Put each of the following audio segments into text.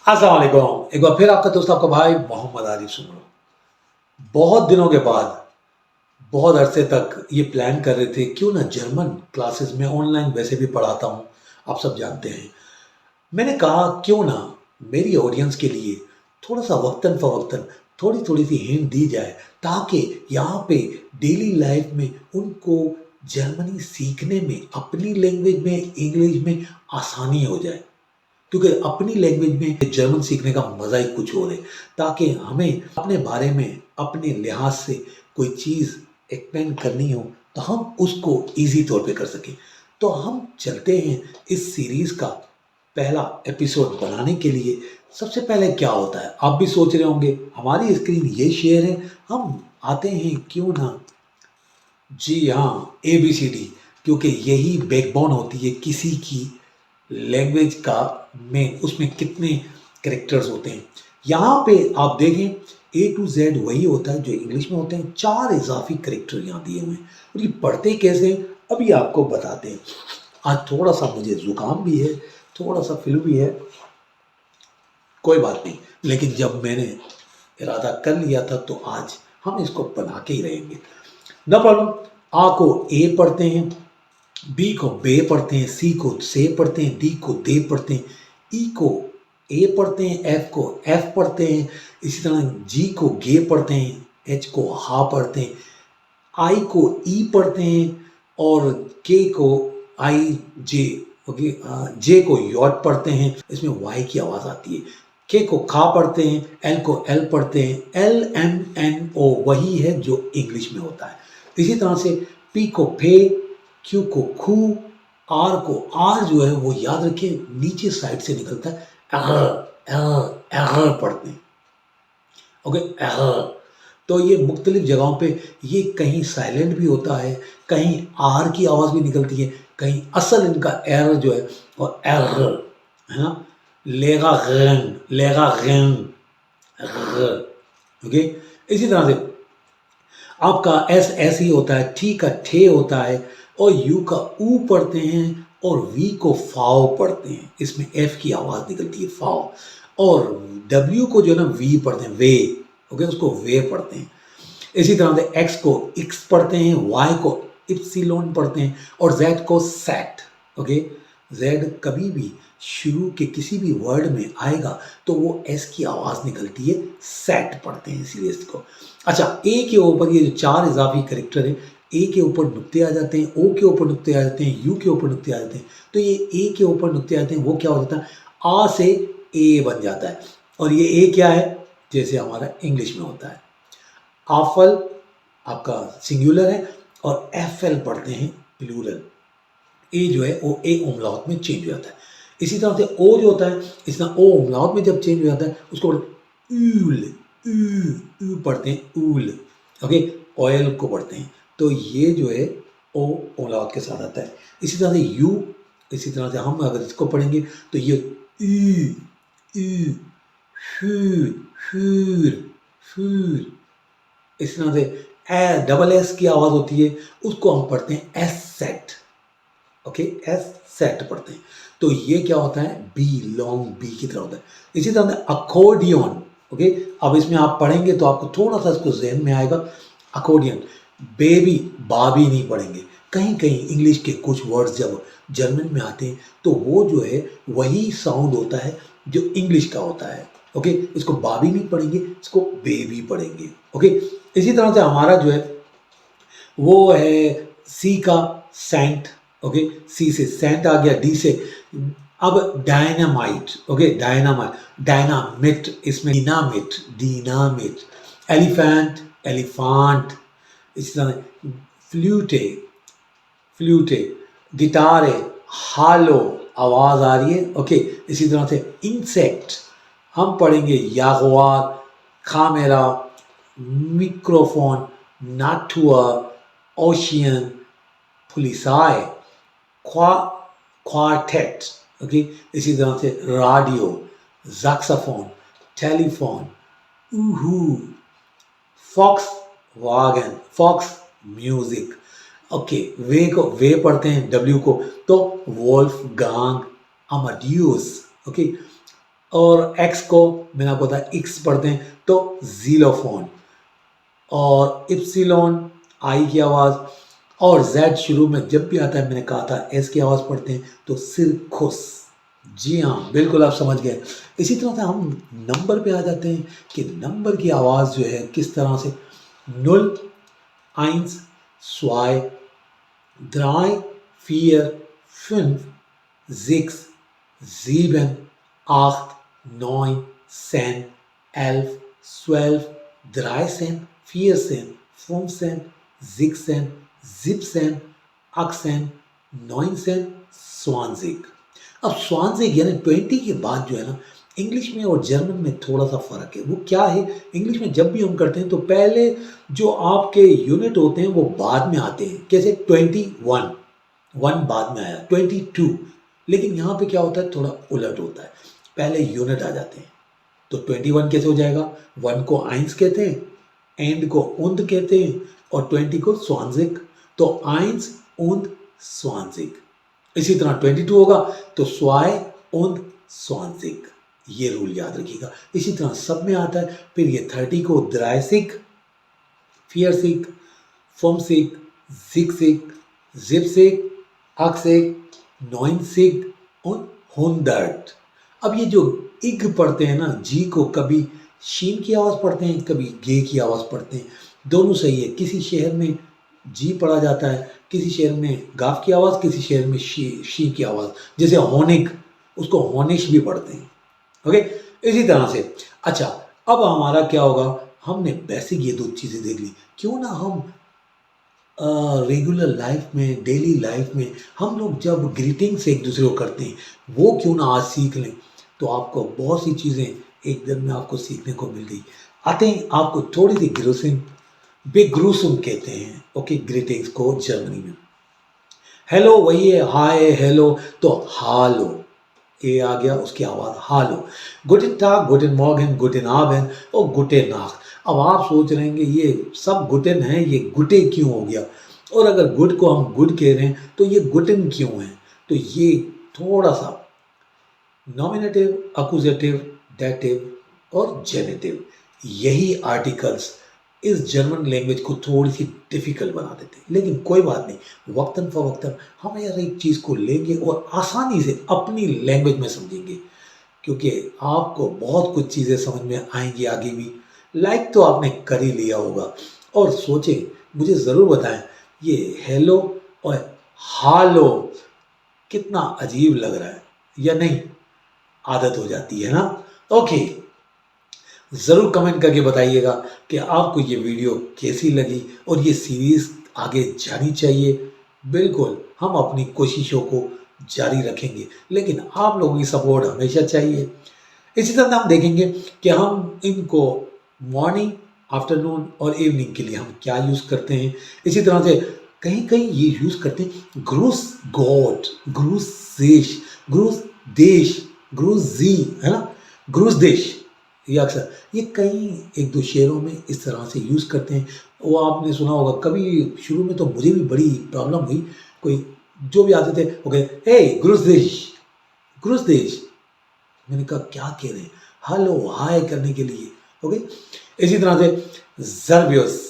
अस्सलाम वालेकुम। एक बार फिर आपका दोस्त आपका भाई मोहम्मद आरिफ सुन रहा हूँ। बहुत दिनों के बाद, बहुत अरसे तक ये प्लान कर रहे थे क्यों ना जर्मन क्लासेस में ऑनलाइन वैसे भी पढ़ाता हूँ, आप सब जानते हैं। मैंने कहा क्यों ना मेरी ऑडियंस के लिए थोड़ा सा वक्तन फ़वक्तन थोड़ी थोड़ी सी हिंट दी जाए, ताकि यहाँ पे डेली लाइफ में उनको जर्मनी सीखने में अपनी लैंग्वेज में इंग्लिश में आसानी हो जाए। क्योंकि अपनी लैंग्वेज में जर्मन सीखने का मज़ा ही कुछ और है। ताकि हमें अपने बारे में अपने लिहाज से कोई चीज़ एक्सप्लेन करनी हो तो हम उसको ईज़ी तौर पे कर सकें। तो हम चलते हैं इस सीरीज़ का पहला एपिसोड बनाने के लिए। सबसे पहले क्या होता है, आप भी सोच रहे होंगे, हमारी स्क्रीन ये शेयर है, हम आते हैं क्यों ना, जी हाँ, ABCD, क्योंकि यही बैकबोन होती है किसी की लैंग्वेज का मेन, उसमें कितने कैरेक्टर्स होते हैं। यहाँ पे आप देखें A to Z वही होता है जो इंग्लिश में होते हैं, 4 इजाफी कैरेक्टर यहाँ दिए हुए हैं। और ये पढ़ते कैसे हैं अभी आपको बताते हैं। आज थोड़ा सा मुझे जुकाम भी है, थोड़ा सा फ्लू भी है, कोई बात नहीं, लेकिन जब मैंने इरादा कर लिया था तो आज हम इसको बना के ही रहेंगे। No problem. आ को ए पढ़ते हैं, बी को बे पढ़ते हैं, सी को से पढ़ते हैं, डी को दे पढ़ते हैं, ई को ए पढ़ते हैं, एफ को एफ पढ़ते हैं, इसी तरह जी को गे पढ़ते हैं, एच को हा पढ़ते हैं, आई को ई पढ़ते हैं, और के को आई जे, ओके, जे को यॉट पढ़ते हैं, इसमें वाई की आवाज़ आती है। के को खा पढ़ते हैं, एल को एल पढ़ते हैं, एल एम एन ओ वही है जो इंग्लिश में होता है। इसी तरह से पी को फे, क्यू को खू, आर को आर जो है वो याद रखिए नीचे साइड से निकलता है, एगर एगर एगर पढ़ते हैं, ओके, एगर। तो ये मुख्तलिफ जगहों पे ये कहीं साइलेंट भी होता है, कहीं आर की आवाज़ भी निकलती है, कहीं असल इनका एर जो है वो एगर है ना। लेगा गैन, ओके। इसी तरह से आपका एस एस ही होता है, टी का ठे होता है, और यू का ऊ पढ़ते हैं, और वी को फाओ पढ़ते हैं, इसमें एफ की आवाज़ निकलती है फाओ। और डब्ल्यू को जो है ना वी पढ़ते हैं, वे, ओके, उसको वे पढ़ते हैं। इसी तरह से एक्स को एक्स पढ़ते हैं, वाई को इप्सिलोन पढ़ते हैं, और जेड को सेट, ओके। जेड कभी भी शुरू के किसी भी वर्ड में आएगा तो वो एस की आवाज़ निकलती है, सेट पढ़ते हैं इसीलिए इसको। अच्छा, ए के ऊपर ये जो 4 इजाफी करेक्टर है, ए के ऊपर नुक्ते आ जाते हैं, ओ के ऊपर नुक्ते आ जाते हैं, यू के ऊपर नुक्ते आ जाते हैं। तो ये ए के ऊपर नुक्ते आते हैं, वो क्या हो जाता है, आ से ए बन जाता है। और ये ए क्या है, जैसे हमारा इंग्लिश में होता है, आफल आपका सिंगुलर है, और एफएल पढ़ते हैं प्लूरल। ए जो है वो ए उमलाउट में चेंज हो जाता है। इसी तरह से ओ जो होता है, इस तरह ओ उमलाउट में जब चेंज हो जाता है उसको ऊल, ऊ पढ़ते हैं ऊल, ओके। ऑयल को पढ़ते हैं, तो ये जो है ओ उमलाउट के साथ आता है। इसी तरह से यू, इसी तरह से हम अगर इसको पढ़ेंगे तो ये ऊ, फूर, फूर, फूर। इस तरह से डबल एस की आवाज़ होती है, उसको हम पढ़ते हैं S set, okay, S set पढ़ते हैं। तो ये क्या होता है, बी, लॉन्ग बी की तरह होता है। इसी तरह से अकोर्डियन, ओके। अब इसमें आप पढ़ेंगे तो आपको थोड़ा सा इसको जहन में आएगा, अकोर्डियन। बेबी, बाबी नहीं पढ़ेंगे। कहीं कहीं इंग्लिश के कुछ वर्ड्स जब जर्मन में आते हैं तो वो जो है वही साउंड होता है जो इंग्लिश का होता है, ओके। इसको बाबी नहीं पढ़ेंगे, इसको बेबी पढ़ेंगे, ओके। इसी तरह से हमारा जो है वो है सी का सेंट, ओके, सी से सेंट आ गया, डी से अब डायनामाइट, ओके, डायनामाइट, डायनामिट, इसमें डीनामिट, डीनामिट, एलिफेंट, एलिफांट। इस तरह फ्लूटे, फ्लूटे, गिटार है, हालो, आवाज़ आ रही है, ओके। इसी तरह से इंसेक्ट हम पढ़ेंगे यागवार, खामेरा, मिक्रोफोन, नाटुआ, ओशियन, पुलिसाई, क्वा क्वार्टेट, ओके। इसी तरह से रेडियो, जैक्साफोन, टेलीफोन, ऊहू, फॉक्स वागन, फॉक्स म्यूजिक, ओके। वे को वे पढ़ते हैं, डब्ल्यू को, तो वोल्फ गांग, अमाड्यूस, ओके। और एक्स को मैंने आपको बताया एक्स पढ़ते हैं तो जीलोफोन, और इप्सिलॉन आई की आवाज़, और जेड शुरू में जब भी आता है मैंने कहा था एस की आवाज़ पढ़ते हैं तो सिरखुस। जी हाँ, बिल्कुल आप समझ गए। इसी तरह से हम नंबर पे आ जाते हैं कि नंबर की आवाज़ जो है किस तरह से। नुल, आइंस, स्वाई, drei, vier, fünf, sechs, sieben, acht, neun, zehn, 11, 12, 13, 14, 15, 16, 17, 18, 19, 20। अब 20 यानी 20 के बाद जो है ना, इंग्लिश में और जर्मन में थोड़ा सा फ़र्क है। वो क्या है, इंग्लिश में जब भी हम करते हैं तो पहले जो आपके यूनिट होते हैं वो बाद में आते हैं। कैसे 21, वन बाद में आया, 22। लेकिन यहाँ पे क्या होता है, थोड़ा उलट होता है, पहले यूनिट आ जाते हैं। तो 21 कैसे हो जाएगा, वन को आइंस कहते हैं, एंड को उंद कहते हैं, और 20 को स्वांजिक। तो आइंस उंद स्वांजिक। इसी तरह 22 होगा तो स्वाय उंद स्वांजिक। ये रूल याद रखिएगा। इसी तरह सब में आता है। फिर ये 30 को द्रायसिक, फियरसिक, फोमसिक, जिक्सिक, जिप्सिक, अक्सिक, नॉइनसिक और होंदर्ट। अब ये जो इग पढ़ते हैं ना, जी को कभी शीन की आवाज़ पढ़ते हैं, कभी गे की आवाज़ पढ़ते हैं। दोनों सही है। किसी शहर में जी पढ़ा जाता है, किसी शहर में गाफ की आवाज़, किसी शहर में शी की आवाज़। जैसे होनिक, उसको होनिश भी पढ़ते हैं। ओके, इसी तरह से। अच्छा, अब हमारा क्या होगा, हमने बेसिक ये दो चीज़ें देख ली। क्यों ना हम रेगुलर लाइफ में, डेली लाइफ में हम लोग जब ग्रीटिंग्स एक दूसरे को करते हैं, वो क्यों ना आज सीख लें। तो आपको बहुत सी चीज़ें एक दिन में आपको सीखने को मिल गई। आते हैं आपको थोड़ी सी ग्रूसिंग, बेग्रूसुम कहते हैं। ओके, ग्रीटिंग्स को जर्मनी में। हेलो वही है हाय हेलो, तो हालो, ए आ गया, उसकी आवाज़ हालो। गुटेन टाग, गुटेन मॉर्गन, गुटेन आबेन और गुटेन नाcht। अब आप सोच रहे हैं ये सब गुटेन है, ये गुटे क्यों हो गया, और अगर गुड को हम गुड कह रहे हैं तो ये गुटेन क्यों है। तो ये थोड़ा सा नॉमिनेटिव, अक्यूजेटिव, डेटिव और जेनेटिव, यही आर्टिकल्स इस जर्मन लैंग्वेज को थोड़ी सी डिफिकल्ट बना देते हैं। लेकिन कोई बात नहीं, वक्तन फ़वक्तन हम यार एक चीज़ को लेंगे और आसानी से अपनी लैंग्वेज में समझेंगे, क्योंकि आपको बहुत कुछ चीज़ें समझ में आएंगी आगे भी। लाइक तो आपने कर ही लिया होगा, और सोचें, मुझे ज़रूर बताएं ये हेलो और हालो कितना अजीब लग रहा है या नहीं। आदत हो जाती है ना। ओके, ज़रूर कमेंट करके बताइएगा कि आपको ये वीडियो कैसी लगी और ये सीरीज़ आगे जानी चाहिए। बिल्कुल, हम अपनी कोशिशों को जारी रखेंगे, लेकिन आप लोगों की सपोर्ट हमेशा चाहिए। इसी तरह हम देखेंगे कि हम इनको मॉर्निंग, आफ्टरनून और इवनिंग के लिए हम क्या यूज़ करते हैं। इसी तरह से कहीं कहीं ये यूज़ करते हैं ग्रूस गॉड, ग्रूस देश, ग्रूस देश, ग्रूस जी, है ना, ग्रूस देश। ये अक्सर ये कई एक दो शेयरों में इस तरह से यूज़ करते हैं। वो आपने सुना होगा। कभी शुरू में तो मुझे भी बड़ी प्रॉब्लम हुई। कोई जो भी आते थे वो कहे हे ग्रूस देश, ग्रूस देश। मैंने कहा क्या कह रहे हैं, हेलो हाय करने के लिए। ओके, इसी तरह से जर्बियस।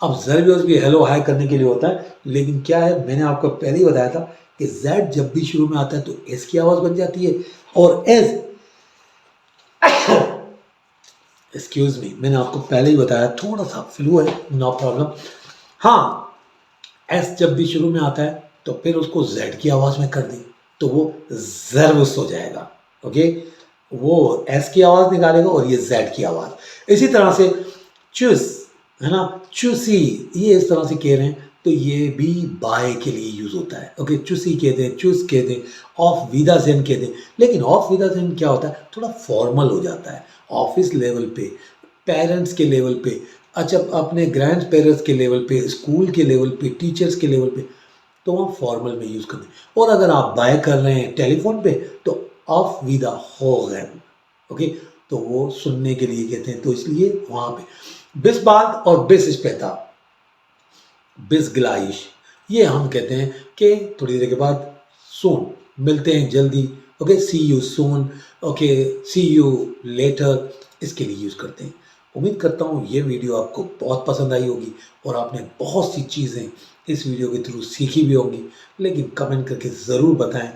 अब जर्बियस भी हेलो हाय करने के लिए होता है, लेकिन क्या है, मैंने आपको पहले ही बताया था कि जेड जब भी शुरू में आता है तो एस की आवाज़ बन जाती है, और एस, एक्सक्यूज मी, मैंने आपको पहले ही बताया, थोड़ा सा फ्लू है, नो प्रॉब्लम। हाँ, एस जब भी शुरू में आता है तो फिर उसको जेड की आवाज़ में कर दी तो वो जर्वस हो जाएगा। ओके, वो एस की आवाज़ निकालेगा और ये जेड की आवाज़। इसी तरह से चूस, है ना, चूसी, ये इस तरह से कह रहे हैं तो ये भी बाय के लिए यूज़ होता है। ओके, चूसी कहते हैं, चूस कहते हैं, ऑफ विदासेन कहते हैं। लेकिन ऑफ विदासेन क्या होता है, थोड़ा फॉर्मल हो जाता है ऑफिस लेवल पे, पेरेंट्स के लेवल पे, अच्छा अपने ग्रैंड पेरेंट्स के लेवल पे, स्कूल के लेवल पे, टीचर्स के लेवल पे, तो वहाँ फॉर्मल में यूज़ करते हैं। और अगर आप बाय कर रहे हैं टेलीफोन पे तो ऑफ विदा होगन। ओके, तो वो सुनने के लिए कहते हैं, तो इसलिए वहाँ पे बिस्बाद और बिस स्पेता, बिस ग्लाइश, ये हम कहते हैं कि थोड़ी देर के बाद सून, मिलते हैं जल्दी। Okay, see you soon, okay, see you later, इसके लिए यूज़ करते हैं। उम्मीद करता हूँ ये वीडियो आपको बहुत पसंद आई होगी और आपने बहुत सी चीज़ें इस वीडियो के थ्रू सीखी भी होंगी। लेकिन कमेंट करके ज़रूर बताएं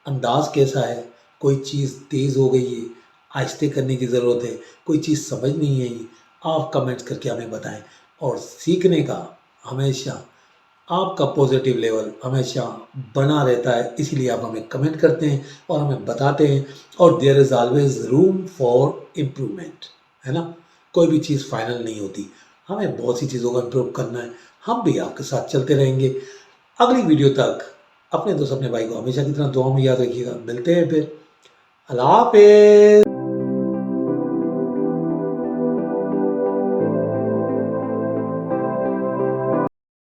अंदाज़ कैसा है, कोई चीज़ तेज़ हो गई है, आहिस्ते करने की ज़रूरत है, कोई चीज़ समझ नहीं आई, आप कमेंट्स करके हमें बताएं। और सीखने का हमेशा आपका पॉजिटिव लेवल हमेशा बना रहता है, इसीलिए आप हमें कमेंट करते हैं और हमें बताते हैं। और there is always room for improvement, है ना? कोई भी चीज़ फाइनल नहीं होती, हमें बहुत सी चीज़ों को इम्प्रूव करना है। हम भी आपके साथ चलते रहेंगे। अगली वीडियो तक अपने दोस्त अपने भाई को हमेशा की तरह दुआ में याद रखिएगा। मिलते हैं फिर। अल्लाह हाफिज़।